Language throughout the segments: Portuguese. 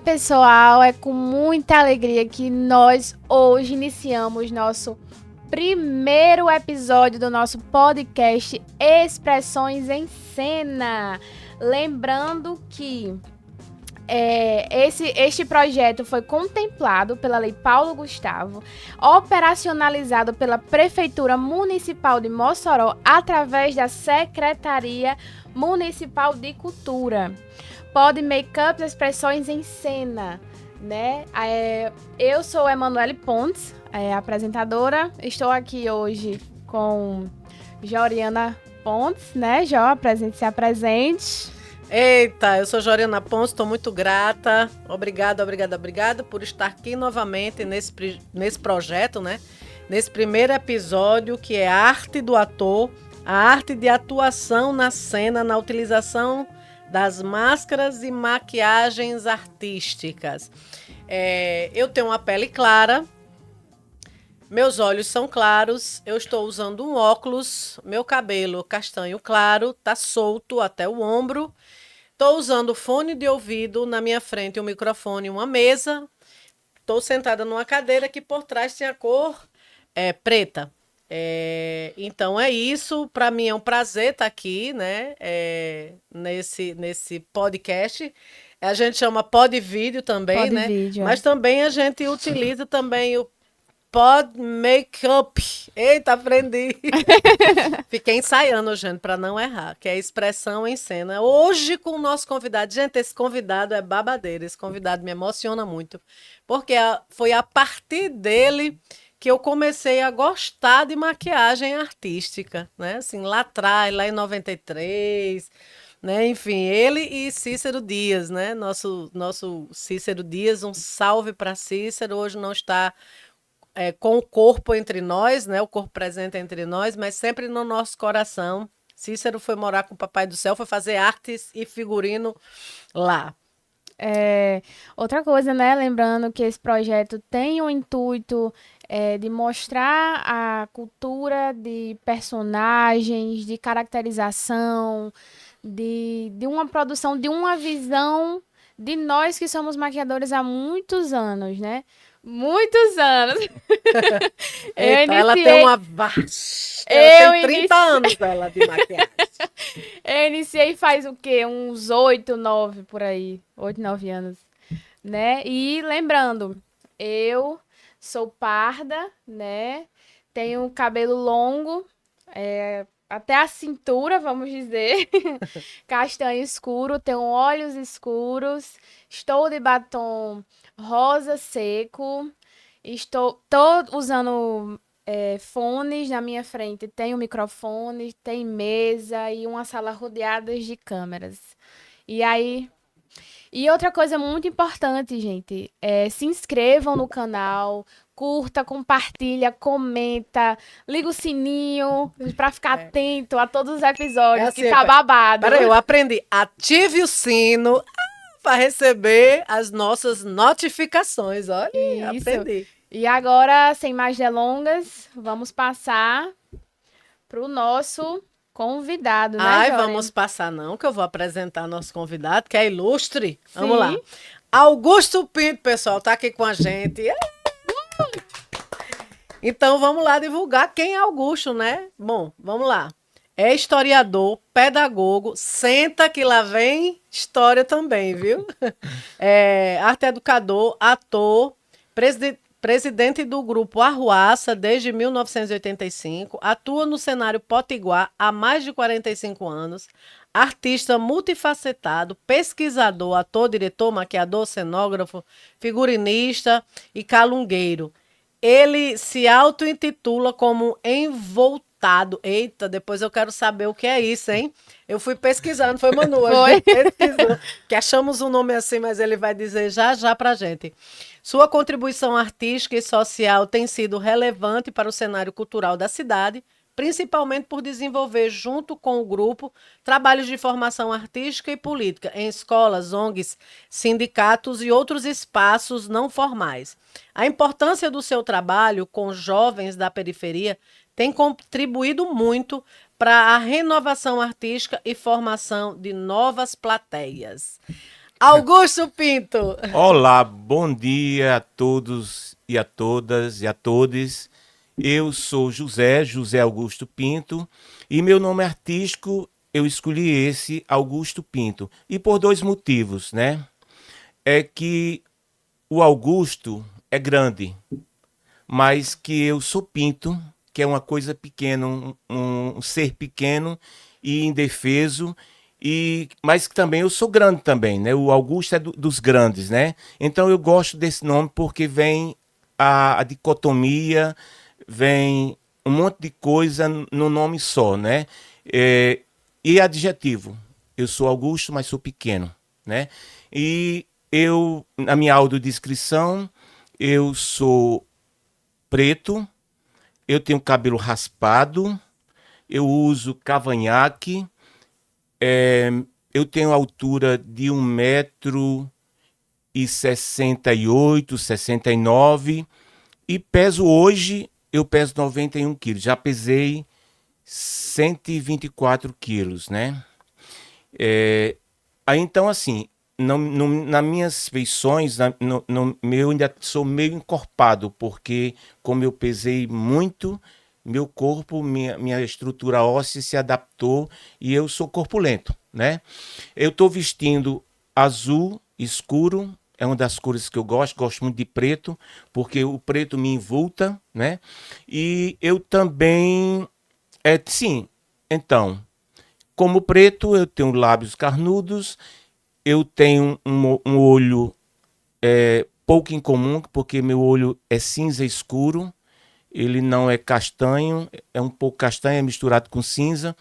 pessoal, é com muita alegria que nós hoje iniciamos nosso primeiro episódio do nosso podcast Expressões em Cena. Lembrando que este projeto foi contemplado pela Lei Paulo Gustavo, operacionalizado pela Prefeitura Municipal de Mossoró através da Secretaria Municipal de Cultura. Pode Makeup Expressões em Cena, né? Eu sou Emanuele Pontes, apresentadora. Estou aqui hoje com Joriana Pontes, né? Jó, se apresente. Eita, eu sou Joriana Pontes, estou muito grata. Obrigada por estar aqui novamente nesse projeto, né? Nesse primeiro episódio, que é a arte do ator, a arte de atuação na cena, na utilização das máscaras e maquiagens artísticas. Eu tenho uma pele clara, meus olhos são claros, eu estou usando um óculos, meu cabelo castanho claro, tá solto até o ombro. Estou usando fone de ouvido, na minha frente um microfone e uma mesa. Estou sentada numa cadeira que por trás tem a cor preta. Então é isso, para mim é um prazer estar aqui, né? Nesse podcast. A gente chama pod vídeo também, né? Mas também a gente utiliza também o pod makeup. Eita, aprendi. Fiquei ensaiando, gente, para não errar, que é expressão em cena. Hoje com o nosso convidado. Gente, esse convidado é babadeiro, esse convidado me emociona muito, porque foi a partir dele que eu comecei a gostar de maquiagem artística, né? Assim, lá atrás, lá em 93, né? Enfim, ele e Cícero Dias, né? Nosso Cícero Dias, um salve para Cícero. Hoje não está com o corpo entre nós, né? O corpo presente entre nós, mas sempre no nosso coração. Cícero foi morar com o Papai do Céu, foi fazer artes e figurino lá. Outra coisa, né? Lembrando que esse projeto tem o intuito de mostrar a cultura de personagens, de caracterização, de uma produção, de uma visão de nós que somos maquiadores há muitos anos, né? Muitos anos. Eita, ela tem uma vasta. Ela tem 30 anos dela de maquiagem. Eu iniciei faz o quê? Uns 8, 9 por aí. 8, 9 anos. Né? E lembrando, eu sou parda, né? Tenho cabelo longo, até a cintura, vamos dizer. Castanho escuro, tenho olhos escuros. Estou de batom rosa seco. Estou usando fones na minha frente. Tem microfone, tem mesa e uma sala rodeada de câmeras. E outra coisa muito importante, gente, se inscrevam no canal, curta, compartilha, comenta, liga o sininho para ficar atento a todos os episódios, que tá babado. Peraí, eu aprendi. Ative o sino para receber as nossas notificações. Olha, isso. Aprendi. E agora, sem mais delongas, vamos passar pro nosso convidado, né, Joriana? Vamos passar não, que eu vou apresentar nosso convidado, que é ilustre. Sim. Vamos lá. Augusto Pinto, pessoal, tá aqui com a gente. Então, vamos lá divulgar quem é Augusto, né? Bom, vamos lá. É historiador, pedagogo, senta que lá vem história também, viu? Arte educador, ator, presidente do grupo Arruaça desde 1985, atua no cenário potiguar há mais de 45 anos, artista multifacetado, pesquisador, ator, diretor, maquiador, cenógrafo, figurinista e calungueiro. Ele se auto-intitula como envoltado. Eita, depois eu quero saber o que é isso, hein? Eu fui pesquisando, foi Manu, a gente pesquisou, que achamos um nome assim, mas ele vai dizer já pra gente. Sua contribuição artística e social tem sido relevante para o cenário cultural da cidade, principalmente por desenvolver, junto com o grupo, trabalhos de formação artística e política em escolas, ONGs, sindicatos e outros espaços não formais. A importância do seu trabalho com jovens da periferia tem contribuído muito para a renovação artística e formação de novas plateias. Augusto Pinto. Olá, bom dia a todos e a todas e a todes. Eu sou José Augusto Pinto, e meu nome artístico eu escolhi esse, Augusto Pinto. E por dois motivos, né? É que o Augusto é grande, mas que eu sou Pinto, que é uma coisa pequena, um ser pequeno e indefeso, mas que também eu sou grande também, né? O Augusto é dos grandes, né? Então eu gosto desse nome porque vem a dicotomia, vem um monte de coisa no nome só, né? E adjetivo. Eu sou Augusto, mas sou pequeno, né? E eu, na minha audiodescrição, eu sou preto, eu tenho cabelo raspado, eu uso cavanhaque, eu tenho altura de 1,68 m, 69 e peso hoje, eu peso 91 quilos. Já pesei 124 quilos, né? Aí então, assim, nas minhas feições, eu ainda sou meio encorpado, porque como eu pesei muito, meu corpo, minha estrutura óssea se adaptou e eu sou corpulento, né? Eu estou vestindo azul escuro, é uma das cores que eu gosto muito de preto, porque o preto me envolta, né? E eu também, sim, então, como preto, eu tenho lábios carnudos, eu tenho um olho pouco incomum, porque meu olho é cinza escuro, ele não é castanho, é um pouco castanho, é misturado com cinza.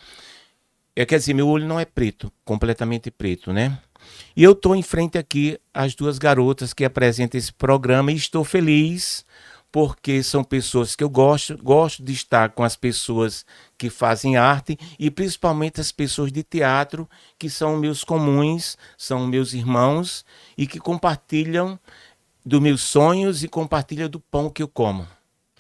Quer dizer, meu olho não é preto, completamente preto, né? E eu estou em frente aqui às duas garotas que apresentam esse programa e estou feliz porque são pessoas que eu gosto de estar com as pessoas que fazem arte e principalmente as pessoas de teatro que são meus comuns, são meus irmãos e que compartilham dos meus sonhos e compartilham do pão que eu como.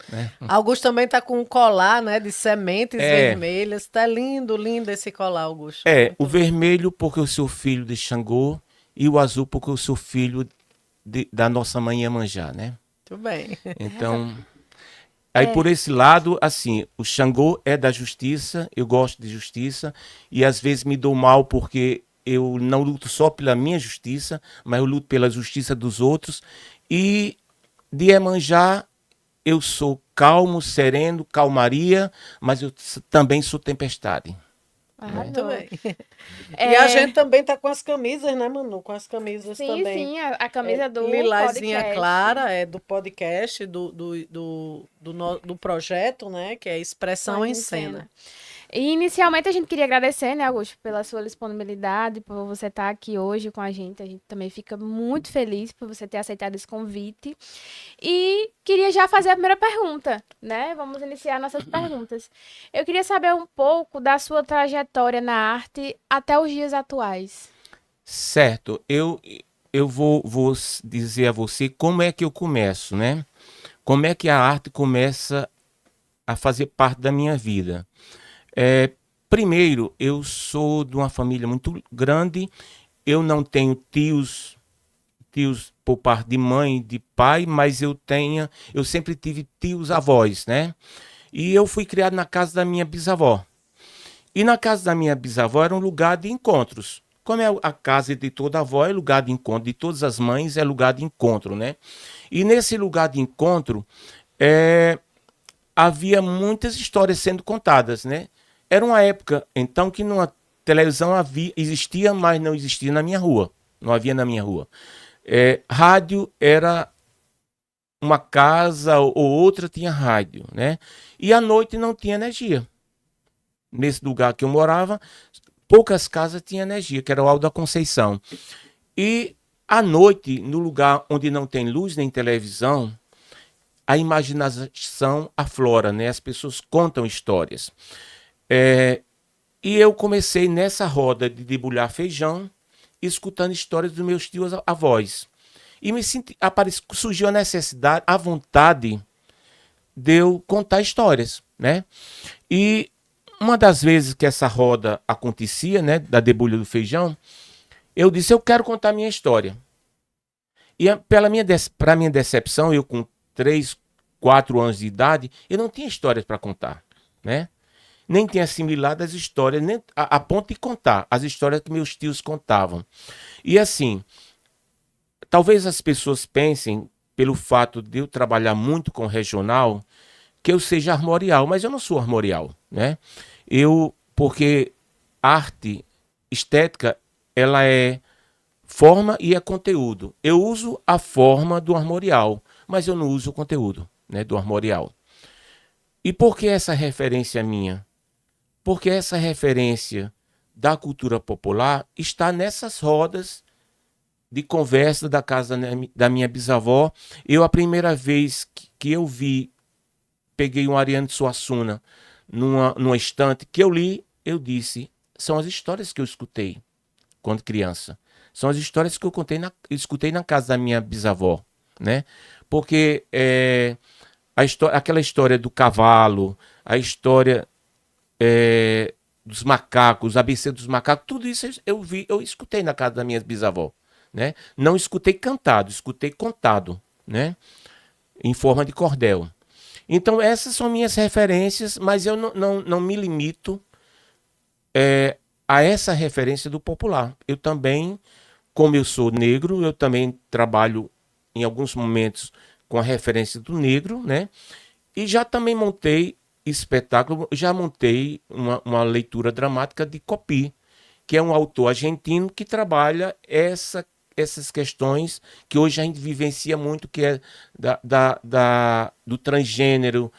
Né? Augusto também tá com um colar, né, de sementes É, vermelhas. Tá lindo, lindo esse colar, Augusto. o Muito bom. vermelho porque eu sou filho de Xangô e o azul porque eu sou filho da nossa mãe Iemanjá, né? Muito bem. Então, aí por esse lado, assim, o Xangô é da justiça, eu gosto de justiça e às vezes me dou mal porque eu não luto só pela minha justiça, mas eu luto pela justiça dos outros. E de Iemanjá eu sou calmo, sereno, calmaria, mas eu também sou tempestade. Muito Arrasou. bem. E a gente também tá com as camisas, né, Manu? Com as camisas Sim, também. sim, a camisa do Lilazinha podcast. clara, é do podcast, do projeto, né? Que é Expressão em Cena. E inicialmente a gente queria agradecer, né, Augusto, pela sua disponibilidade, por você estar aqui hoje com a gente. A gente também fica muito feliz por você ter aceitado esse convite. E queria já fazer a primeira pergunta, né? Vamos iniciar nossas perguntas. Eu queria saber um pouco da sua trajetória na arte até os dias atuais. Certo, eu vou dizer a você como é que eu começo, né? Como é que a arte começa a fazer parte da minha vida. Primeiro, eu sou de uma família muito grande, eu não tenho tios por parte de mãe, de pai, mas eu sempre tive tios avós, né? E eu fui criado na casa da minha bisavó. E na casa da minha bisavó era um lugar de encontros. Como é a casa de toda avó, é lugar de encontro, de todas as mães é lugar de encontro, né? E nesse lugar de encontro, havia muitas histórias sendo contadas, né? Era uma época, então, que numa televisão existia, mas não existia na minha rua. Não havia na minha rua. Rádio era uma casa ou outra tinha rádio, né? E à noite não tinha energia. Nesse lugar que eu morava, poucas casas tinham energia, que era o Alto da Conceição. E à noite, no lugar onde não tem luz nem televisão, a imaginação aflora, né? As pessoas contam histórias. E eu comecei nessa roda de debulhar feijão, escutando histórias dos meus tios avós. E surgiu a necessidade, a vontade de eu contar histórias, né? E uma das vezes que essa roda acontecia, né, da debulha do feijão, Eu disse, eu quero contar minha história. E para minha decepção, eu com 3, 4 anos de idade, eu não tinha histórias para contar, né? Nem tinha assimilado as histórias, nem a ponto de contar as histórias que meus tios contavam. E assim, talvez as pessoas pensem, pelo fato de eu trabalhar muito com regional, que eu seja armorial, mas eu não sou armorial, né? Porque arte, estética, ela é forma e é conteúdo. Eu uso a forma do armorial, mas eu não uso o conteúdo, né, do armorial. E por que essa referência minha? Porque essa referência da cultura popular está nessas rodas de conversa da casa da minha bisavó. A primeira vez que eu vi, peguei um Ariano de Suassuna numa estante que eu li, eu disse, são as histórias que eu escutei quando criança. São as histórias que eu escutei na casa da minha bisavó, né? Porque aquela história do cavalo, a história dos macacos, ABC dos macacos, tudo isso eu escutei na casa da minha bisavó, né? Não escutei cantado, escutei contado, né? Em forma de cordel. Então essas são minhas referências, mas eu não me limito a essa referência do popular. Eu também, como eu sou negro, eu também trabalho em alguns momentos com a referência do negro, né? E já também montei espetáculo, já montei uma leitura dramática de Copí, que é um autor argentino que trabalha essas questões que hoje a gente vivencia muito, que é do transgênero,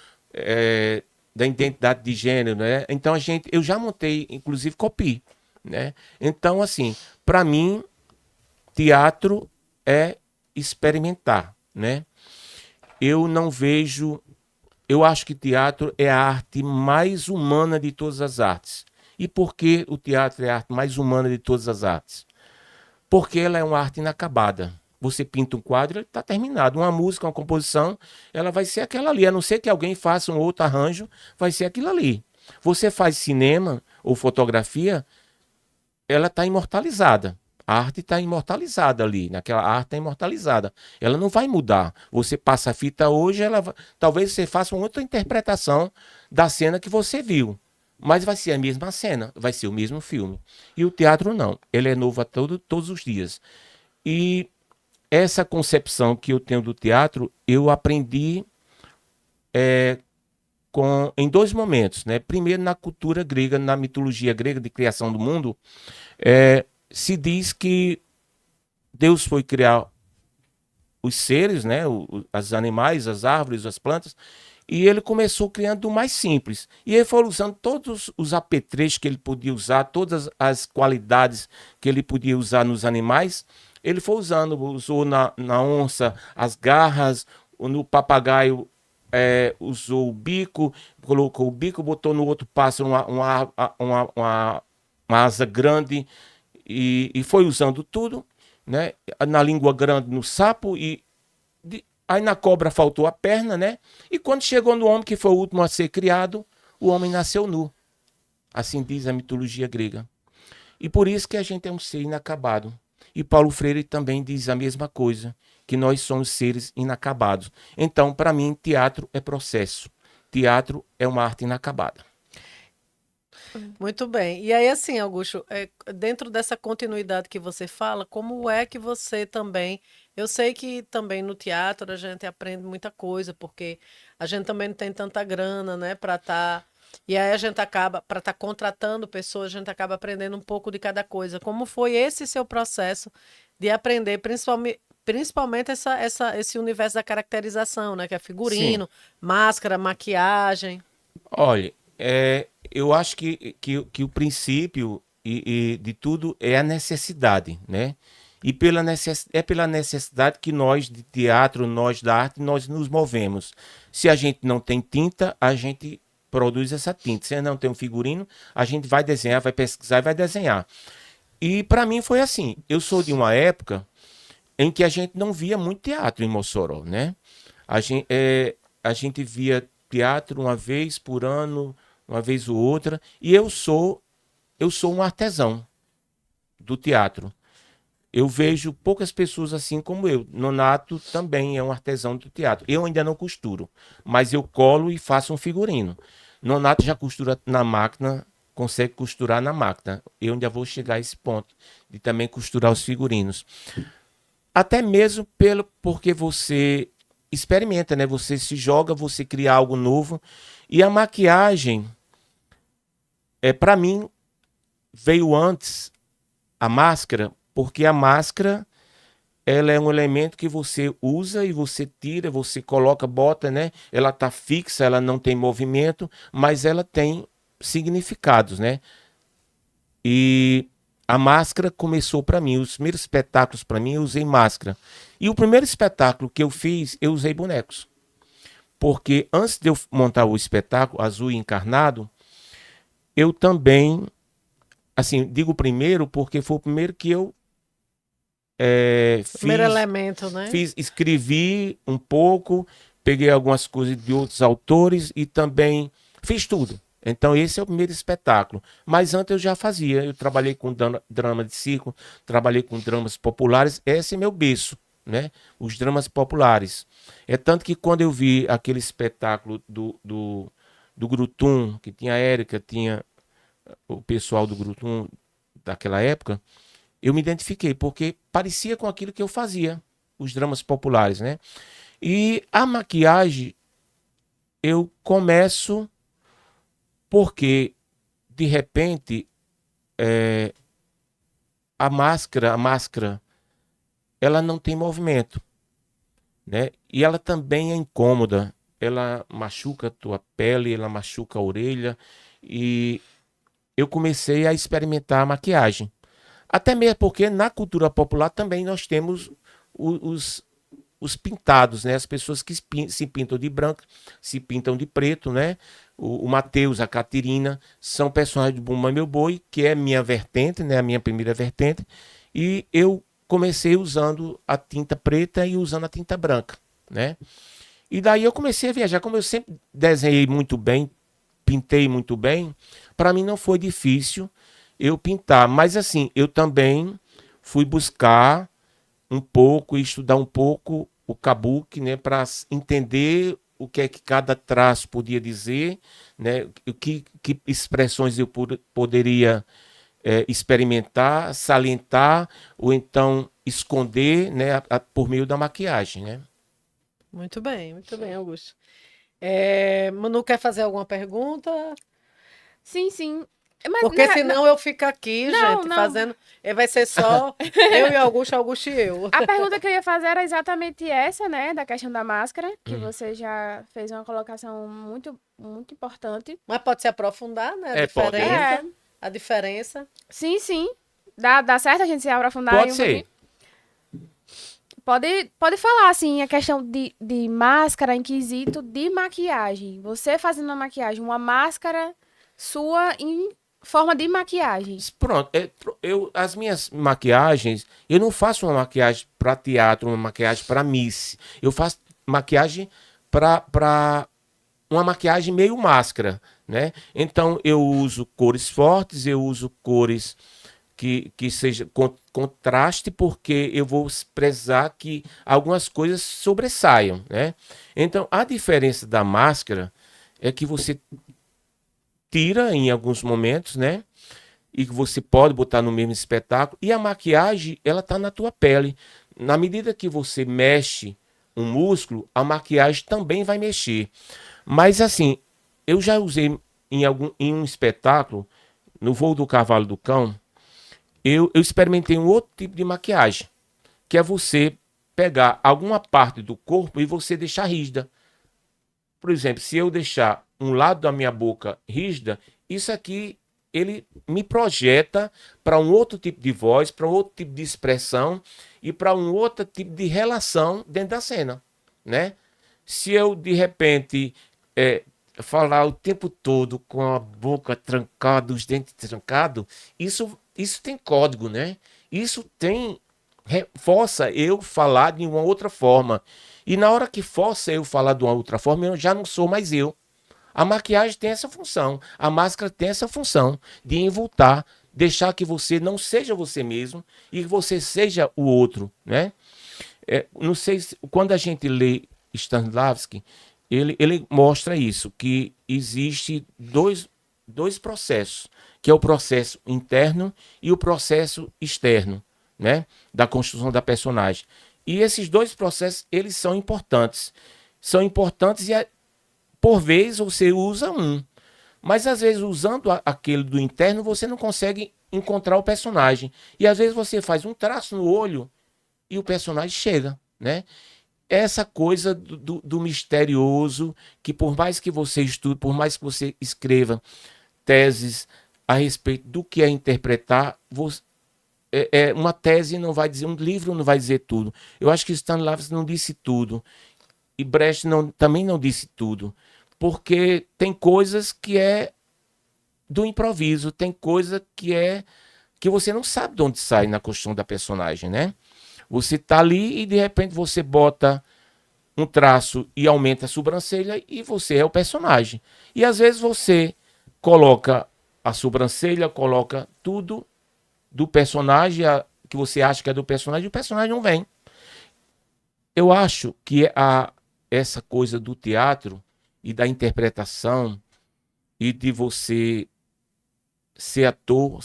da identidade de gênero, né? Então eu já montei, inclusive, Copí, né? Então, assim, para mim, teatro é experimentar, né? Eu não vejo. Eu acho que teatro é a arte mais humana de todas as artes. E por que o teatro é a arte mais humana de todas as artes? Porque ela é uma arte inacabada. Você pinta um quadro, ele está terminado. Uma música, uma composição, ela vai ser aquela ali. A não ser que alguém faça um outro arranjo, vai ser aquilo ali. Você faz cinema ou fotografia, ela está imortalizada. A arte está imortalizada ali, naquela arte está imortalizada. Ela não vai mudar. Você passa a fita hoje, talvez você faça uma outra interpretação da cena que você viu. Mas vai ser a mesma cena, vai ser o mesmo filme. E o teatro não. Ele é novo todos os dias. E essa concepção que eu tenho do teatro, eu aprendi em 2 momentos, né? Primeiro, na cultura grega, na mitologia grega de criação do mundo, se diz que Deus foi criar os seres, né? Os animais, as árvores, as plantas, e ele começou criando o mais simples. E ele foi usando todos os apetrechos que ele podia usar, todas as qualidades que ele podia usar nos animais, ele foi usando. Usou na onça as garras, no papagaio usou o bico, colocou o bico, botou no outro pássaro uma asa grande e foi usando tudo, né? Na língua grande no sapo aí na cobra faltou a perna, né? E quando chegou no homem, que foi o último a ser criado, o homem nasceu nu. Assim diz a mitologia grega. E por isso que a gente é um ser inacabado. E Paulo Freire também diz a mesma coisa, que nós somos seres inacabados. Então, para mim, teatro é processo. Teatro é uma arte inacabada. Muito bem. E aí, assim, Augusto, dentro dessa continuidade que você fala, como é que você também. Eu sei que também no teatro a gente aprende muita coisa, porque a gente também não tem tanta grana, né, para estar. E aí a gente acaba, para estar contratando pessoas, a gente acaba aprendendo um pouco de cada coisa. Como foi esse seu processo de aprender, principalmente esse universo da caracterização, né, que é Sim. figurino, máscara, maquiagem? Olha, eu acho que o princípio de tudo é a necessidade, né? E pela necessidade que nós de teatro, nós da arte, nós nos movemos. Se a gente não tem tinta, a gente produz essa tinta. Se não tem um figurino, a gente vai desenhar, vai pesquisar e vai desenhar. E para mim foi assim. Eu sou de uma época em que a gente não via muito teatro em Mossoró, né? A gente via teatro uma vez por ano, uma vez ou outra, e eu sou um artesão do teatro. Eu vejo poucas pessoas assim como eu. Nonato também é um artesão do teatro. Eu ainda não costuro, mas eu colo e faço um figurino. Nonato já costura na máquina, consegue costurar na máquina. Eu ainda vou chegar a esse ponto de também costurar os figurinos. Até mesmo porque você experimenta, né? Você se joga, você cria algo novo. E a maquiagem, para mim, veio antes a máscara, porque a máscara ela é um elemento que você usa e você tira, você coloca, bota, né? Ela tá fixa, ela não tem movimento, mas ela tem significados, né? E a máscara começou para mim. Os primeiros espetáculos para mim eu usei máscara. E o primeiro espetáculo que eu fiz, eu usei bonecos. Porque antes de eu montar o espetáculo Azul e Encarnado, eu também, assim, digo primeiro porque foi o primeiro que eu Primeiro elemento, né? escrevi um pouco, peguei algumas coisas de outros autores e também fiz tudo. Então esse é o primeiro espetáculo. Mas antes eu já fazia. Eu trabalhei com drama de circo, trabalhei com dramas populares. Esse é meu berço, né? Os dramas populares. É tanto que quando eu vi aquele espetáculo do Grutum, que tinha a Érica, tinha o pessoal do Grutum daquela época, eu me identifiquei, porque parecia com aquilo que eu fazia, os dramas populares, né? E a maquiagem, eu começo porque, de repente, a máscara, ela não tem movimento, né? E ela também é incômoda, ela machuca a tua pele, ela machuca a orelha, e eu comecei a experimentar a maquiagem. Até mesmo porque na cultura popular também nós temos os pintados, né? As pessoas que se pintam de branco, se pintam de preto, né? O Mateus, a Catirina, são personagens do Bumba Meu Boi, que é minha vertente, né? A minha primeira vertente. E eu comecei usando a tinta preta e usando a tinta branca, né? E daí eu comecei a viajar. Como eu sempre desenhei muito bem, pintei muito bem, para mim não foi difícil eu pintar, mas assim, eu também fui buscar um pouco e estudar um pouco o kabuki, né, para entender o que é que cada traço podia dizer, né, que expressões eu poderia experimentar, salientar ou então esconder, né, por meio da maquiagem, né? Muito bem, Augusto. Manu quer fazer alguma pergunta? Sim, sim. Mas Porque senão eu fico aqui, Não, gente, não. fazendo. Vai ser só eu e Augusto, Augusto e eu. a pergunta que eu ia fazer era exatamente essa, né? Da questão da máscara, que você já fez uma colocação muito, muito importante. Mas pode se aprofundar, né? Pode. A diferença. Sim, sim. Dá certo a gente se aprofundar Pode aí um ser. pouquinho? Pode falar, assim, a questão de máscara em quesito de maquiagem. Você fazendo uma maquiagem, uma máscara sua em forma de maquiagem. Pronto, as minhas maquiagens, eu não faço uma maquiagem para teatro, uma maquiagem para Miss. Eu faço maquiagem para uma maquiagem meio máscara, né? Então eu uso cores fortes, eu uso cores que seja contraste, porque eu vou prezar que algumas coisas sobressaiam, né? Então a diferença da máscara é que você tira em alguns momentos, né? E que você pode botar no mesmo espetáculo. E a maquiagem, ela tá na tua pele. Na medida que você mexe um músculo, a maquiagem também vai mexer. Mas assim, eu já usei em um espetáculo, no Voo do Cavalo do Cão, eu experimentei um outro tipo de maquiagem, que é você pegar alguma parte do corpo e você deixar rígida. Por exemplo, se eu deixar um lado da minha boca rígida, isso aqui ele me projeta para um outro tipo de voz, para um outro tipo de expressão e para um outro tipo de relação dentro da cena, né? Se eu de repente falar o tempo todo com a boca trancada, os dentes trancados, isso tem código, né? Isso força eu falar de uma outra forma. E na hora que força eu falar de uma outra forma, eu já não sou mais eu. A maquiagem tem essa função, a máscara tem essa função de envoltar, deixar que você não seja você mesmo e que você seja o outro, né? Não sei quando a gente lê Stanislavski, ele mostra isso, que existe dois processos, que é o processo interno e o processo externo, né? Da construção da personagem. E esses dois processos, eles são importantes. São importantes e, por vezes, você usa um. Mas, às vezes, usando aquele do interno, você não consegue encontrar o personagem. E, às vezes, você faz um traço no olho e o personagem chega, né? Essa coisa do misterioso, que por mais que você estude, por mais que você escreva teses a respeito do que é interpretar, uma tese não vai dizer, um livro não vai dizer tudo. Eu acho que Stanislavski não disse tudo. E Brecht também não disse tudo. Porque tem coisas que é do improviso, tem coisa que você não sabe de onde sai na construção da personagem, né? Você tá ali e de repente você bota um traço e aumenta a sobrancelha e você é o personagem. E às vezes você coloca a sobrancelha, coloca tudo do personagem, que você acha que é do personagem, e o personagem não vem. Eu acho que essa coisa do teatro e da interpretação e de você ser ator,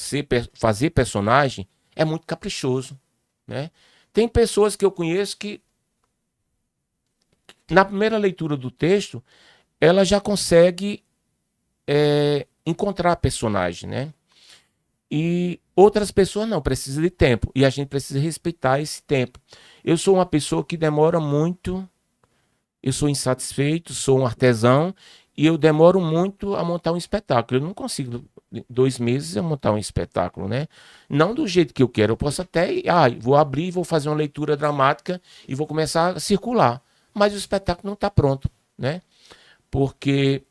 fazer personagem, é muito caprichoso, né? Tem pessoas que eu conheço que, na primeira leitura do texto, ela já consegue encontrar a personagem, né? E outras pessoas não, precisa de tempo. E a gente precisa respeitar esse tempo. Eu sou uma pessoa que demora muito, eu sou insatisfeito, sou um artesão, e eu demoro muito a montar um espetáculo. Eu não consigo, 2 meses, eu montar um espetáculo, né? Não do jeito que eu quero. Eu posso até, vou abrir, vou fazer uma leitura dramática e vou começar a circular. Mas o espetáculo não está pronto, né? Porque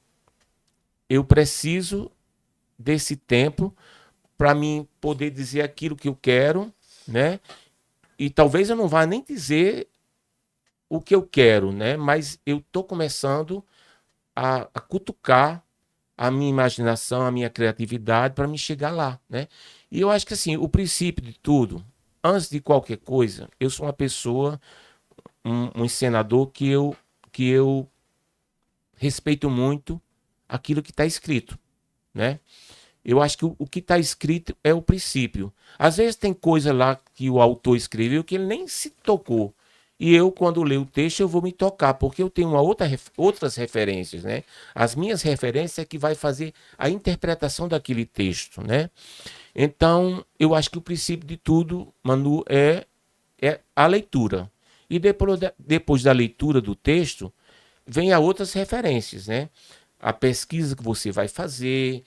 eu preciso desse tempo para mim poder dizer aquilo que eu quero, né? E talvez eu não vá nem dizer o que eu quero, né? Mas eu estou começando a cutucar a minha imaginação, a minha criatividade para me chegar lá, né? E eu acho que assim, o princípio de tudo, antes de qualquer coisa, eu sou uma pessoa, um encenador que eu respeito muito aquilo que está escrito, né? Eu acho que o que está escrito é o princípio. Às vezes tem coisa lá que o autor escreveu que ele nem se tocou. E eu, quando leio o texto, eu vou me tocar, porque eu tenho outras referências, né? As minhas referências é que vai fazer a interpretação daquele texto, né? Então, eu acho que o princípio de tudo, Manu, é a leitura. E depois da leitura do texto, vem a outras referências, né? A pesquisa que você vai fazer,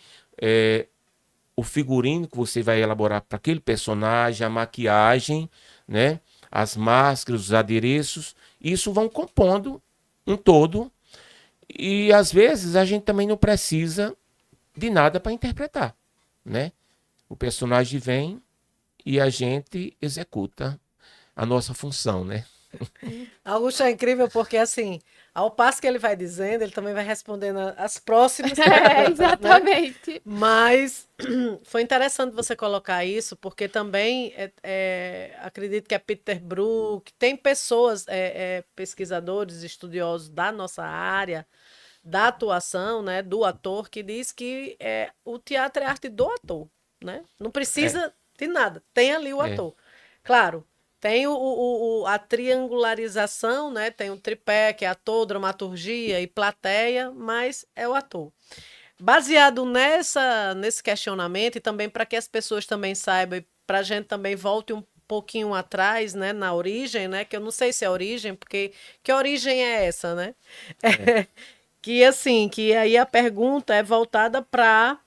o figurino que você vai elaborar para aquele personagem, a maquiagem, né? As máscaras, os adereços, isso vão compondo um todo. E às vezes a gente também não precisa de nada para interpretar, né? O personagem vem e a gente executa a nossa função, né? Augusto é incrível porque, assim, ao passo que ele vai dizendo, ele também vai respondendo as próximas É, perguntas, né? exatamente. Mas foi interessante você colocar isso, porque também acredito que é Peter Brook, tem pessoas, pesquisadores, estudiosos da nossa área, da atuação, né, do ator, que diz que o teatro é arte do ator, né? Não precisa de nada, tem ali o É. ator. Claro, tem a triangularização, né? Tem o tripé, que é ator, dramaturgia e plateia, mas é o ator. Baseado nesse questionamento, e também para que as pessoas também saibam, e para a gente também volte um pouquinho atrás, né, na origem, né? Que eu não sei se é origem, porque que origem é essa, né? Que assim, que aí a pergunta é voltada para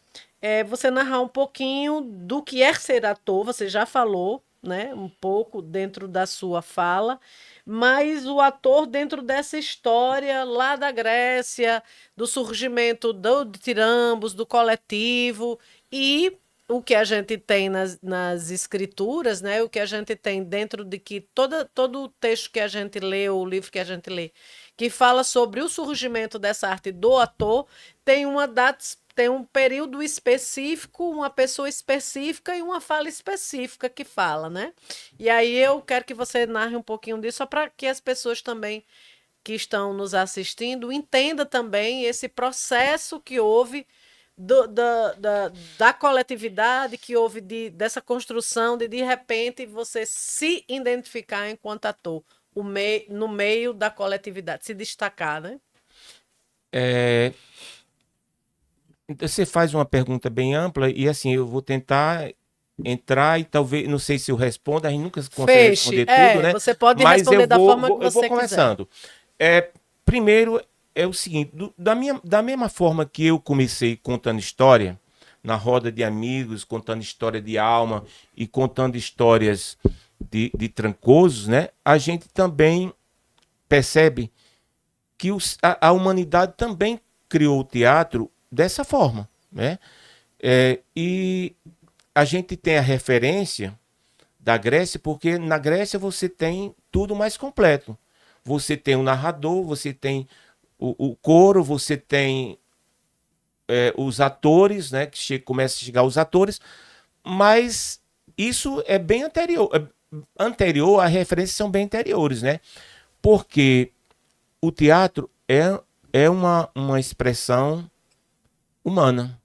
você narrar um pouquinho do que é ser ator, você já falou, né, um pouco dentro da sua fala, mas o ator dentro dessa história lá da Grécia, do surgimento de Tirambos, do coletivo, e o que a gente tem nas escrituras, né, o que a gente tem dentro de que todo o texto que a gente lê, o livro que a gente lê, que fala sobre o surgimento dessa arte do ator, tem uma data tem um período específico, uma pessoa específica e uma fala específica que fala, né? E aí eu quero que você narre um pouquinho disso, só para que as pessoas também que estão nos assistindo entendam também esse processo que houve da coletividade, que houve dessa construção de repente você se identificar enquanto ator, no meio da coletividade, se destacar, né? É, você faz uma pergunta bem ampla e assim, eu vou tentar entrar e talvez, não sei se eu respondo, a gente nunca consegue Feche. responder tudo, né? Você pode Mas responder da forma que eu vou você quiser. começando. Primeiro, é o seguinte, da mesma forma que eu comecei contando história, na roda de amigos, contando história de alma e contando histórias de Trancosos, né? A gente também percebe que a humanidade também criou o teatro dessa forma, né? E a gente tem a referência da Grécia, porque na Grécia você tem tudo mais completo. Você tem o narrador, você tem o coro, você tem os atores, né? Que começa a chegar os atores, mas isso é bem anterior. As referências são bem anteriores, né? Porque o teatro é uma expressão humana.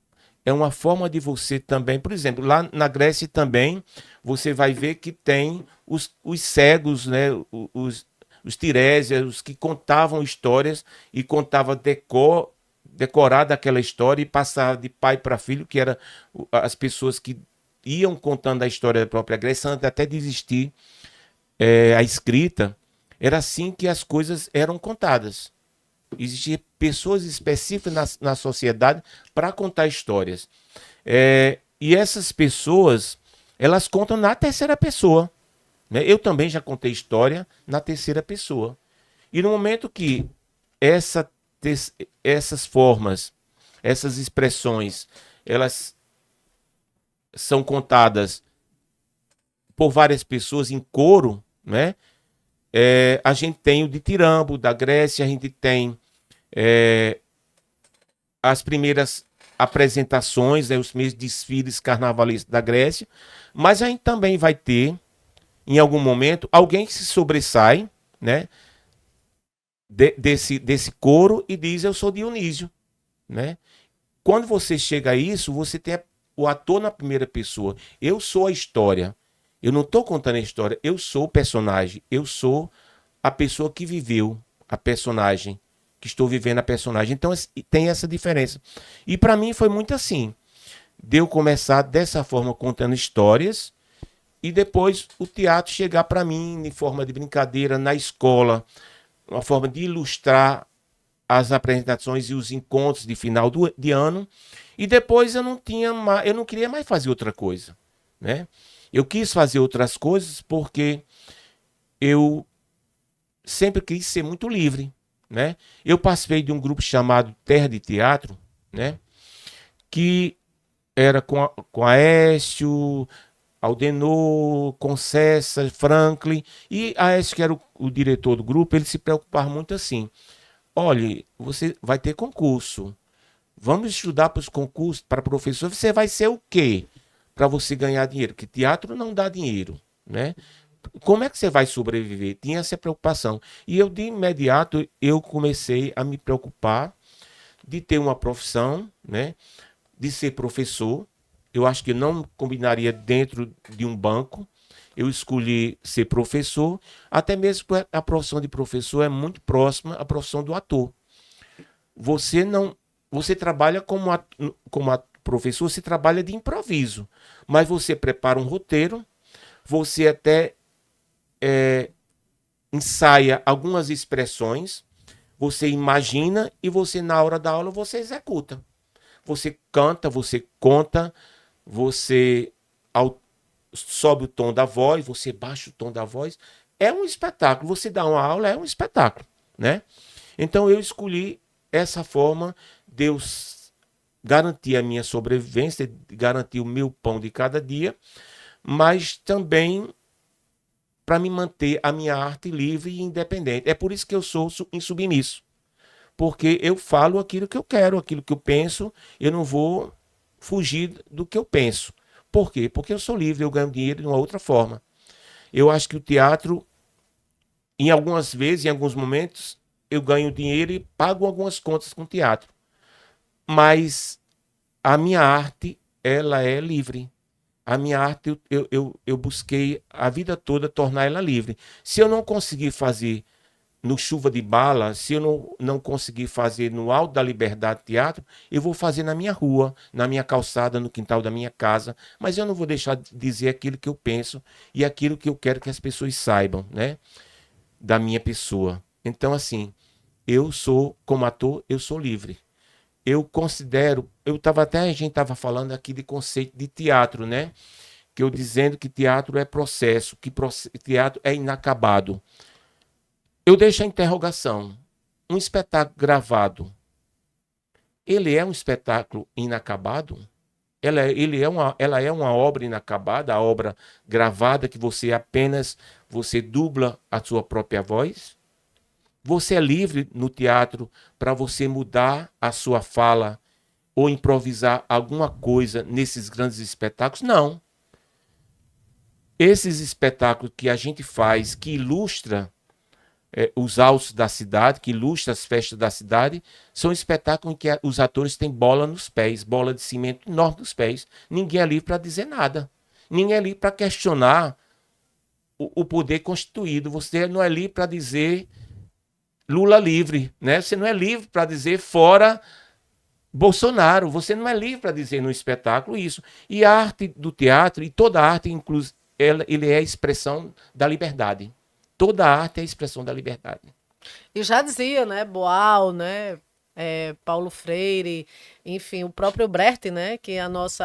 É uma forma de você também, por exemplo, lá na Grécia também, você vai ver que tem os cegos, né? Os tirésias, os que contavam histórias e contavam decorada aquela história e passava de pai para filho, que eram as pessoas que iam contando a história da própria Grécia, antes até de existir a escrita. Era assim que as coisas eram contadas. Existiam pessoas específicas na sociedade para contar histórias. E essas pessoas, elas contam na terceira pessoa, né? Eu também já contei história na terceira pessoa. E no momento que essas formas, essas expressões, elas são contadas por várias pessoas em coro, né? A gente tem o ditirambo da Grécia, a gente tem as primeiras apresentações, né, os primeiros desfiles carnavalescos da Grécia, mas a gente também vai ter, em algum momento, alguém que se sobressai, né, desse coro e diz: eu sou Dionísio, né? Quando você chega a isso, você tem o ator na primeira pessoa. Eu sou a história. Eu não estou contando a história, eu sou o personagem, eu sou a pessoa que viveu a personagem, que estou vivendo a personagem. Então tem essa diferença. E para mim foi muito assim, de eu começar dessa forma contando histórias e depois o teatro chegar para mim em forma de brincadeira na escola, uma forma de ilustrar as apresentações e os encontros de final de ano. E depois eu não queria mais fazer outra coisa, né? Eu quis fazer outras coisas porque eu sempre quis ser muito livre, né? Eu participei de um grupo chamado Terra de Teatro, né? Que era com Aécio, Aldenor, Concessa, Franklin. E Aécio, que era o diretor do grupo, ele se preocupava muito assim: olha, você vai ter concurso. Vamos estudar para os concursos, para professor. Você vai ser o quê? Para você ganhar dinheiro. Porque teatro não dá dinheiro, né? Como é que você vai sobreviver? Tinha essa preocupação. E eu, de imediato, eu comecei a me preocupar de ter uma profissão, né? De ser professor. Eu acho que não combinaria dentro de um banco. Eu escolhi ser professor, até mesmo porque a profissão de professor é muito próxima à profissão do ator. Você trabalha como professor, você trabalha de improviso, mas você prepara um roteiro, você até ensaia algumas expressões, você imagina e você, na hora da aula, você executa. Você canta, você conta, você sobe o tom da voz, você baixa o tom da voz. É um espetáculo. Você dá uma aula, é um espetáculo, né? Então eu escolhi essa forma de eu garantir a minha sobrevivência, garantir o meu pão de cada dia, mas também para me manter a minha arte livre e independente. É por isso que eu sou insubmisso. porque eu falo aquilo que eu quero, aquilo que eu penso, eu não vou fugir do que eu penso. Por quê? Porque eu sou livre, eu ganho dinheiro de uma outra forma. Eu acho que o teatro, em algumas vezes, em alguns momentos, eu ganho dinheiro e pago algumas contas com o teatro. Mas a minha arte, ela é livre. A minha arte, eu busquei a vida toda tornar ela livre. Se eu não conseguir fazer no Chuva de Bala, se eu não conseguir fazer no Alto da Liberdade Teatro, eu vou fazer na minha rua, na minha calçada, no quintal da minha casa, mas eu não vou deixar de dizer aquilo que eu penso e aquilo que eu quero que as pessoas saibam, né, da minha pessoa. Então, assim, eu sou, como ator, eu sou livre. Eu considero, a gente estava falando aqui de conceito de teatro, né, que eu dizendo que teatro é processo, que teatro é inacabado. Eu deixo a interrogação. Um espetáculo gravado, ele é um espetáculo inacabado? Ela é uma obra inacabada, a obra gravada que você dubla a sua própria voz? Você é livre no teatro para você mudar a sua fala ou improvisar alguma coisa nesses grandes espetáculos? Não. Esses espetáculos que a gente faz, que ilustra os altos da cidade, que ilustra as festas da cidade, são espetáculos em que os atores têm bola nos pés, bola de cimento enorme nos pés. Ninguém é livre para dizer nada. Ninguém é livre para questionar o poder constituído. Você não é livre para dizer Lula livre, né? Você não é livre para dizer fora Bolsonaro. Você não é livre para dizer no espetáculo isso. E a arte do teatro, e toda a arte, inclusive, ele é a expressão da liberdade. Toda a arte é a expressão da liberdade. E já dizia, né, Boal, né, Paulo Freire, enfim, o próprio Brecht, né, que a nossa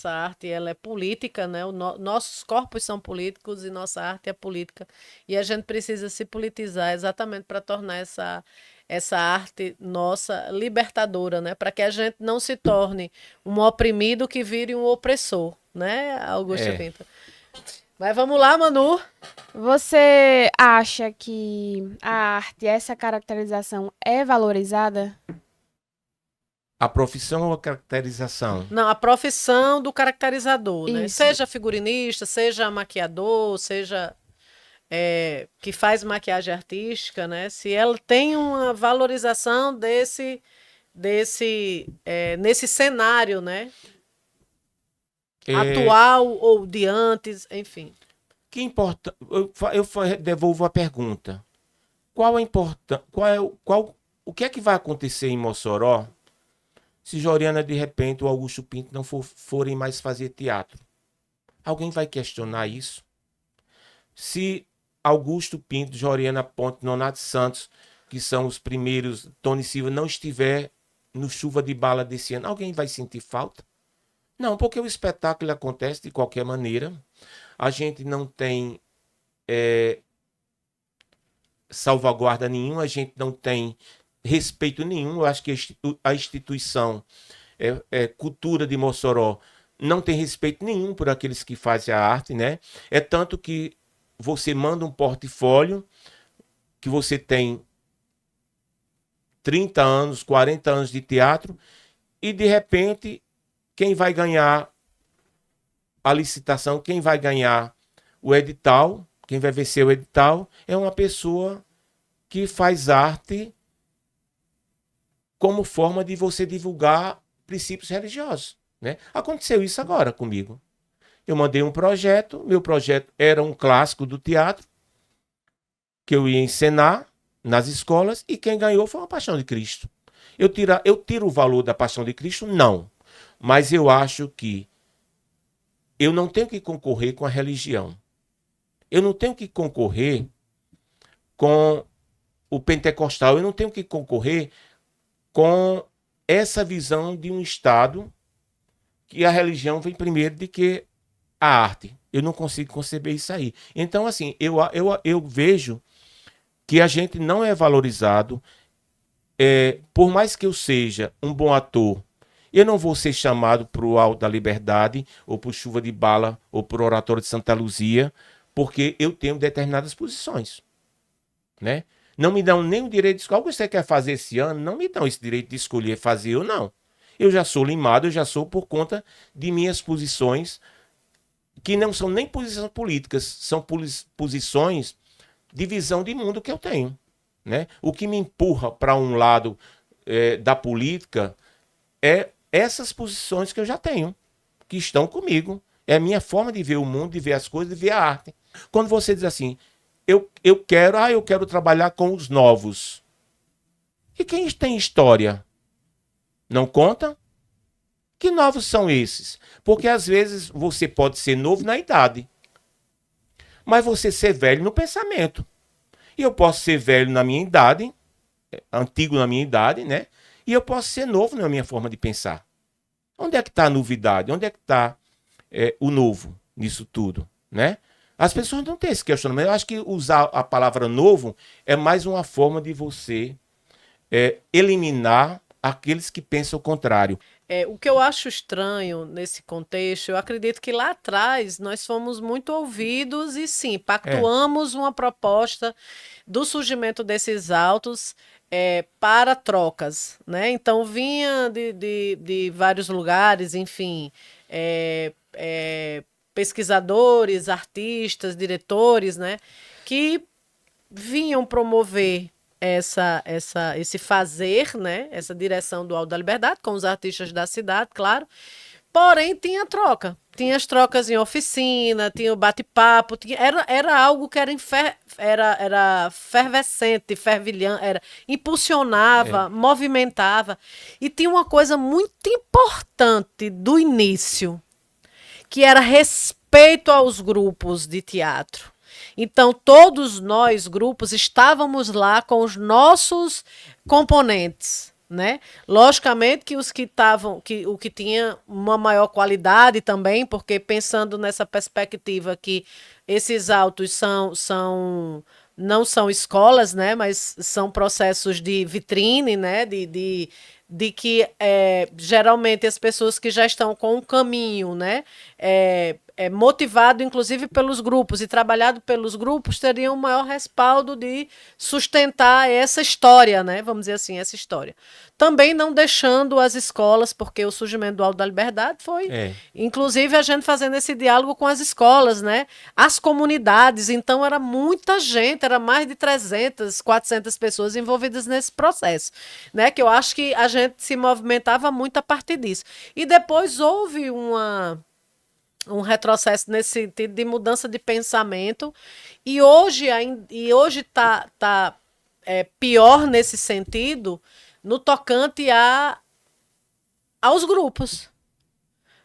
arte ela é política, né, nossos corpos são políticos e nossa arte é política. E a gente precisa se politizar exatamente para tornar essa arte nossa libertadora, né, para que a gente não se torne um oprimido que vire um opressor, né, Augusto Pinto. Mas vamos lá, Manu. Você acha que a arte, essa caracterização é valorizada? A profissão ou a caracterização? Não, a profissão do caracterizador, né? Isso. Seja figurinista, seja maquiador, seja que faz maquiagem artística, né? Se ela tem uma valorização nesse cenário, né? Atual ou de antes, enfim. Que importa? Eu devolvo a pergunta. O que é que vai acontecer em Mossoró se Joriana, de repente, ou Augusto Pinto não forem mais fazer teatro? Alguém vai questionar isso? Se Augusto Pinto, Joriana Ponte, Nonato Santos, que são os primeiros, Tony Silva, não estiver no Chuva de Bala desse ano, alguém vai sentir falta? Não, porque o espetáculo acontece de qualquer maneira. A gente não tem salvaguarda nenhuma, a gente não tem respeito nenhum. Eu acho que a instituição Cultura de Mossoró não tem respeito nenhum por aqueles que fazem a arte, né? É tanto que você manda um portfólio que você tem 30 anos, 40 anos de teatro e, de repente, quem vai ganhar a licitação, quem vai ganhar o edital, quem vai vencer o edital, é uma pessoa que faz arte como forma de você divulgar princípios religiosos, né? Aconteceu isso agora comigo. Eu mandei um projeto, meu projeto era um clássico do teatro, que eu ia encenar nas escolas, e quem ganhou foi uma Paixão de Cristo. Eu tiro o valor da Paixão de Cristo? Não. Mas eu acho que eu não tenho que concorrer com a religião. Eu não tenho que concorrer com o pentecostal. Eu não tenho que concorrer com essa visão de um Estado que a religião vem primeiro de que a arte. Eu não consigo conceber isso aí. Então, assim, eu vejo que a gente não é valorizado. Por mais que eu seja um bom ator, eu não vou ser chamado para o Alto da Liberdade, ou para o Chuva de Bala, ou para o Oratório de Santa Luzia, porque eu tenho determinadas posições, né? Não me dão nem o direito de escolher. O que você quer fazer esse ano? Não me dão esse direito de escolher fazer ou não. Eu já sou limado, eu já sou por conta de minhas posições, que não são nem posições políticas, são posições de visão de mundo que eu tenho. Né? O que me empurra para um lado da política é essas posições que eu já tenho, que estão comigo. É a minha forma de ver o mundo, de ver as coisas, de ver a arte. Quando você diz assim, eu quero trabalhar com os novos. E quem tem história? Não conta? Que novos são esses? Porque às vezes você pode ser novo na idade, mas você ser velho no pensamento. E eu posso ser velho na minha idade, antigo na minha idade, né? E eu posso ser novo na minha forma de pensar. Onde é que está a novidade? Onde é que está o novo nisso tudo, né? As pessoas não têm esse questionamento. Eu acho que usar a palavra novo é mais uma forma de você eliminar aqueles que pensam o contrário. O que eu acho estranho nesse contexto, eu acredito que lá atrás nós fomos muito ouvidos e sim, pactuamos uma proposta do surgimento desses autos para trocas, né? Então vinha de vários lugares, enfim, pesquisadores, artistas, diretores, né? Que vinham promover esse fazer, né? Essa direção do Alto da Liberdade, com os artistas da cidade, claro. Porém, tinha troca. Tinha as trocas em oficina, tinha o bate-papo. Era algo que era fervescente, fervilhante, impulsionava, movimentava. E tinha uma coisa muito importante do início, que era respeito aos grupos de teatro. Então, todos nós, grupos, estávamos lá com os nossos componentes, né? Logicamente que os que estavam, o que tinha uma maior qualidade também, porque pensando nessa perspectiva que esses autos não são escolas, né? Mas são processos de vitrine, né? De que geralmente as pessoas que já estão com um caminho, né? Motivado inclusive pelos grupos e trabalhado pelos grupos, teriam um maior respaldo de sustentar essa história, né? Vamos dizer assim, essa história. Também não deixando as escolas, porque o surgimento do Alto da Liberdade foi, inclusive, a gente fazendo esse diálogo com as escolas, né? As comunidades, então era muita gente, era mais de 300, 400 pessoas envolvidas nesse processo, né? Que eu acho que a gente se movimentava muito a partir disso. E depois houve um retrocesso nesse sentido de mudança de pensamento e hoje está pior nesse sentido no tocante aos grupos,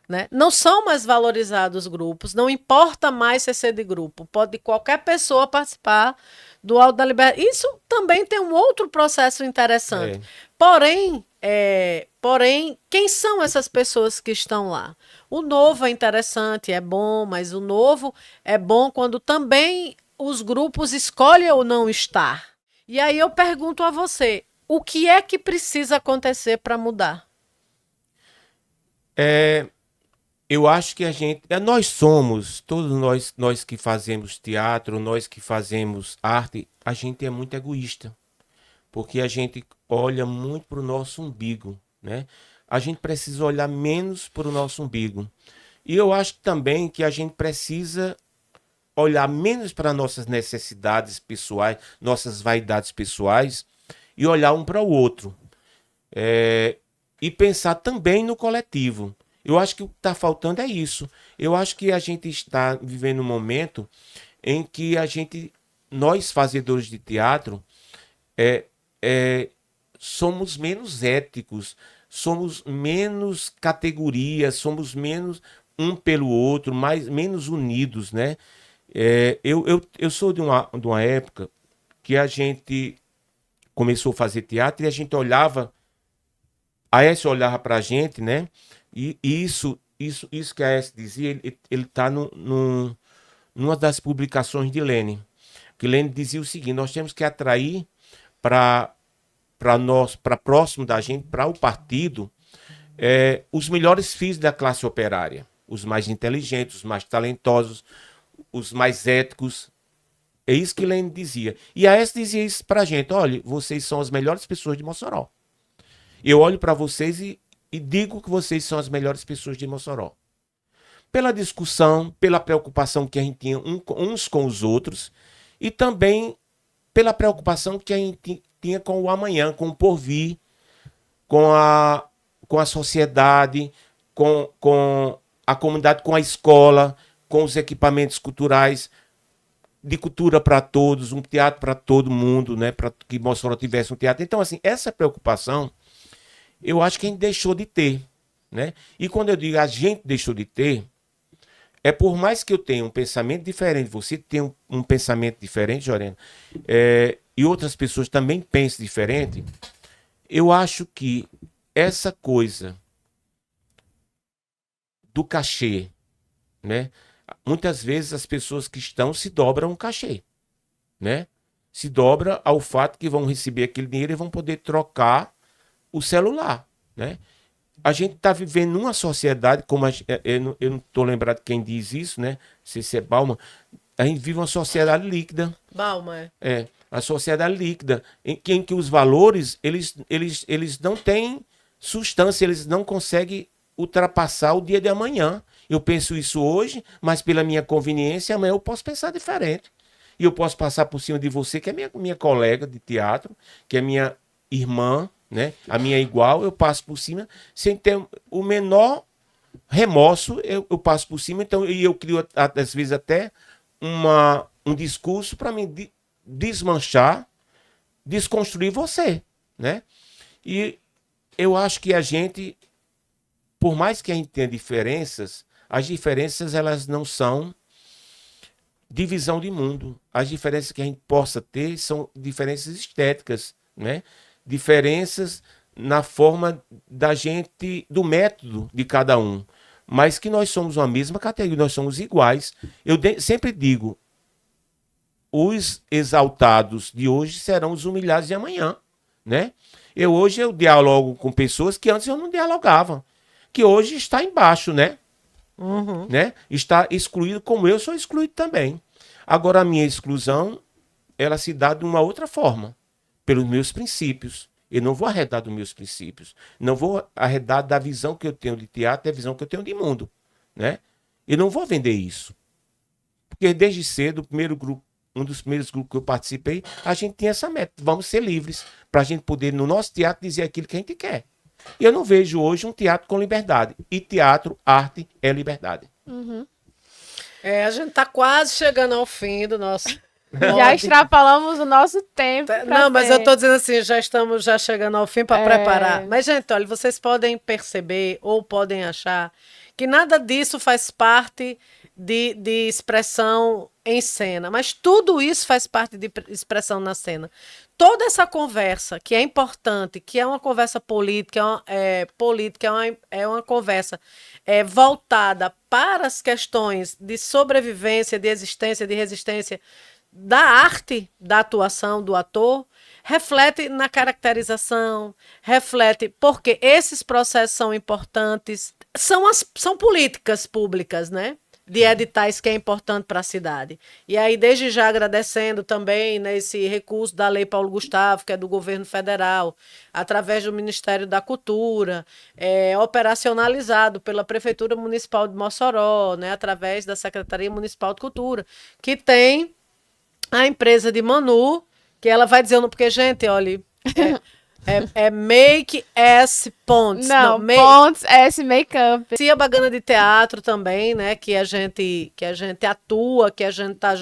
né? Não são mais valorizados os grupos, não importa mais ser de grupo, pode qualquer pessoa participar do Alto da Liberdade. Isso também tem um outro processo interessante. Porém, quem são essas pessoas que estão lá? O novo é interessante, é bom, mas o novo é bom quando também os grupos escolhem ou não estar. E aí eu pergunto a você, o que é que precisa acontecer para mudar? Eu acho que nós somos, todos nós que fazemos teatro, nós que fazemos arte, a gente é muito egoísta. Porque a gente olha muito para o nosso umbigo, né? A gente precisa olhar menos para o nosso umbigo. E eu acho também que a gente precisa olhar menos para nossas necessidades pessoais, nossas vaidades pessoais, e olhar um para o outro. E pensar também no coletivo. Eu acho que o que está faltando é isso. Eu acho que a gente está vivendo um momento em que nós fazedores de teatro, somos menos éticos, somos menos categorias, somos menos um pelo outro, menos unidos, né? Eu sou de uma época que a gente começou a fazer teatro e a gente olhava, a Aécio olhava para a gente, né? E isso que a Aécio dizia, ele está numa das publicações de Lênin, que Lênin dizia o seguinte: nós temos que atrair para próximo da gente, para o partido, os melhores filhos da classe operária, os mais inteligentes, os mais talentosos, os mais éticos, É isso que Lênin dizia. E a Aécio dizia isso pra gente. Olha, vocês são as melhores pessoas de Mossoró. Eu olho para vocês e digo que vocês são as melhores pessoas de Mossoró. Pela discussão, pela preocupação que a gente tinha uns com os outros e também pela preocupação que a gente tinha com o amanhã, com o porvir, com a sociedade, com a comunidade, com a escola, com os equipamentos culturais, de cultura para todos, um teatro para todo mundo, né? Para que Mossoró tivesse um teatro. Então, assim, essa preocupação, eu acho que a gente deixou de ter, né? E quando eu digo a gente deixou de ter, é por mais que eu tenha um pensamento diferente, você tem um pensamento diferente, Jorena, e outras pessoas também pensam diferente, eu acho que essa coisa do cachê, né? Muitas vezes as pessoas que estão se dobram um cachê, né? Se dobra ao fato que vão receber aquele dinheiro e vão poder trocar o celular, né? A gente está vivendo numa sociedade, como eu não estou lembrado quem diz isso, né? Não sei se é Bauman. A gente vive uma sociedade líquida. Bauman. A sociedade líquida, em que os valores, eles não têm substância, eles não conseguem ultrapassar o dia de amanhã. Eu penso isso hoje, mas pela minha conveniência, amanhã eu posso pensar diferente. E eu posso passar por cima de você, que é minha colega de teatro, que é minha irmã, né? A minha igual, eu passo por cima sem ter o menor remorso, eu passo por cima. Então, e eu crio, às vezes, até um discurso para me desmanchar, desconstruir você, né? E eu acho que a gente, por mais que a gente tenha diferenças, as diferenças elas não são divisão de mundo. As diferenças que a gente possa ter são diferenças estéticas, né? Diferenças na forma da gente, do método de cada um. Mas que nós somos uma mesma categoria, nós somos iguais. Eu sempre digo, os exaltados de hoje serão os humilhados de amanhã, né? Hoje eu dialogo com pessoas que antes eu não dialogava, que hoje está embaixo, né? Uhum. Né? Está excluído como eu sou excluído também. Agora a minha exclusão, ela se dá de uma outra forma, pelos meus princípios. Eu não vou arredar dos meus princípios. Não vou arredar da visão que eu tenho de teatro, da visão que eu tenho de mundo, né? Eu não vou vender isso. Porque desde cedo, o primeiro grupo, um dos primeiros grupos que eu participei, a gente tinha essa meta. Vamos ser livres, para a gente poder, no nosso teatro, dizer aquilo que a gente quer. E eu não vejo hoje um teatro com liberdade. E teatro, arte, é liberdade. Uhum. A gente está quase chegando ao fim do nosso... Já extrapolamos o nosso tempo. Não, mas eu estou dizendo assim, já estamos chegando ao fim para preparar. Mas, gente, olha, vocês podem perceber ou podem achar que nada disso faz parte de expressão em cena, mas tudo isso faz parte de expressão na cena. Toda essa conversa, que é importante, que é uma conversa política, é uma conversa voltada para as questões de sobrevivência, de existência, de resistência, da arte, da atuação do ator, reflete na caracterização, reflete porque esses processos são importantes, são políticas públicas, né? De editais que é importante para a cidade. E aí, desde já agradecendo também nesse recurso da Lei Paulo Gustavo, que é do governo federal, através do Ministério da Cultura, operacionalizado pela Prefeitura Municipal de Mossoró, né? Através da Secretaria Municipal de Cultura, que tem a empresa de Manu, que ela vai dizendo, porque, gente, olha, Make S Pontes. Não, Pontes S Makeup. Cia Bagana de Teatro também, né? Que a gente atua, que a gente tá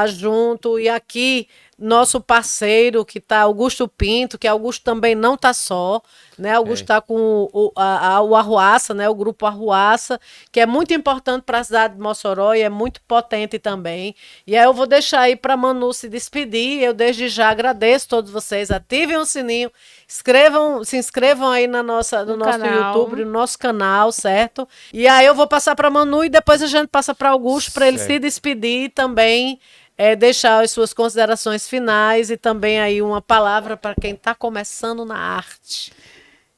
junto. E aqui, nosso parceiro, que tá Augusto Pinto, que Augusto também não tá só, né? Augusto tá com o Arruaça, né? O grupo Arruaça, que é muito importante para a cidade de Mossoró e é muito potente também. E aí eu vou deixar aí para Manu se despedir. Eu desde já agradeço a todos vocês. Ativem o sininho, se inscrevam aí no nosso YouTube, no nosso canal, certo? E aí eu vou passar para Manu e depois a gente passa para Augusto para ele se despedir e também deixar as suas considerações finais e também aí uma palavra para quem está começando na arte.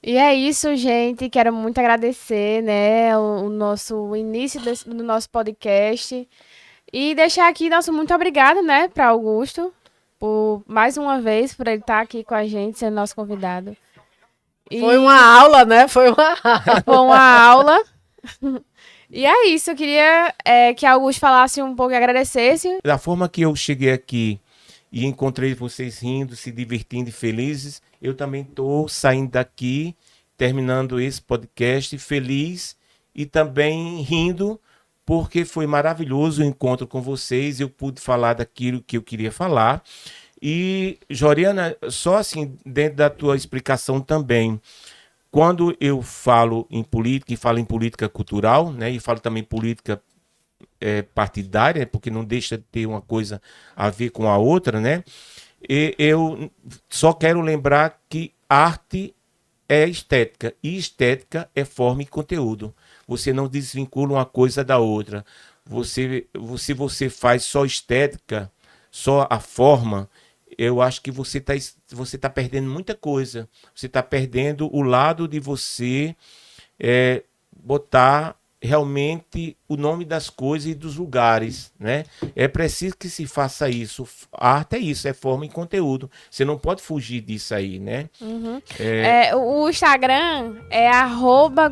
E é isso, gente. Quero muito agradecer, né, o início do nosso podcast. E deixar aqui nosso muito obrigado, né, para Augusto, por mais uma vez, por ele estar aqui com a gente, sendo nosso convidado. E Foi uma aula, né? Foi uma aula. foi uma aula. E é isso, eu queria que Augusto falasse um pouco e agradecesse. Da forma que eu cheguei aqui e encontrei vocês rindo, se divertindo e felizes, eu também estou saindo daqui, terminando esse podcast feliz e também rindo, porque foi maravilhoso o encontro com vocês, eu pude falar daquilo que eu queria falar. E, Joriana, só assim, dentro da tua explicação também, quando eu falo em política, e falo em política cultural, né, e falo também política partidária, porque não deixa de ter uma coisa a ver com a outra, né? E eu só quero lembrar que arte é estética, e estética é forma e conteúdo. Você não desvincula uma coisa da outra. Se você faz só estética, só a forma, eu acho que você tá perdendo muita coisa. Você está perdendo o lado de você botar realmente o nome das coisas e dos lugares, né? É preciso que se faça isso. A arte é isso, é forma e conteúdo. Você não pode fugir disso aí, né? O Instagram é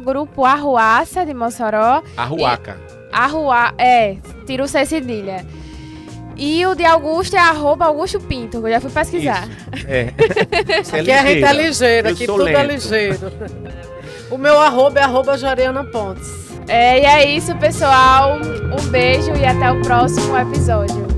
@Grupo Arruaça de Mossoró. Arruaca. Tira o C cedilha. E o de Augusto é @Augusto Pinto, eu já fui pesquisar. Isso. Aqui a gente é ligeira, aqui tudo é ligeiro. O meu @é @Joriana Pontes. E é isso, pessoal. Um beijo e até o próximo episódio.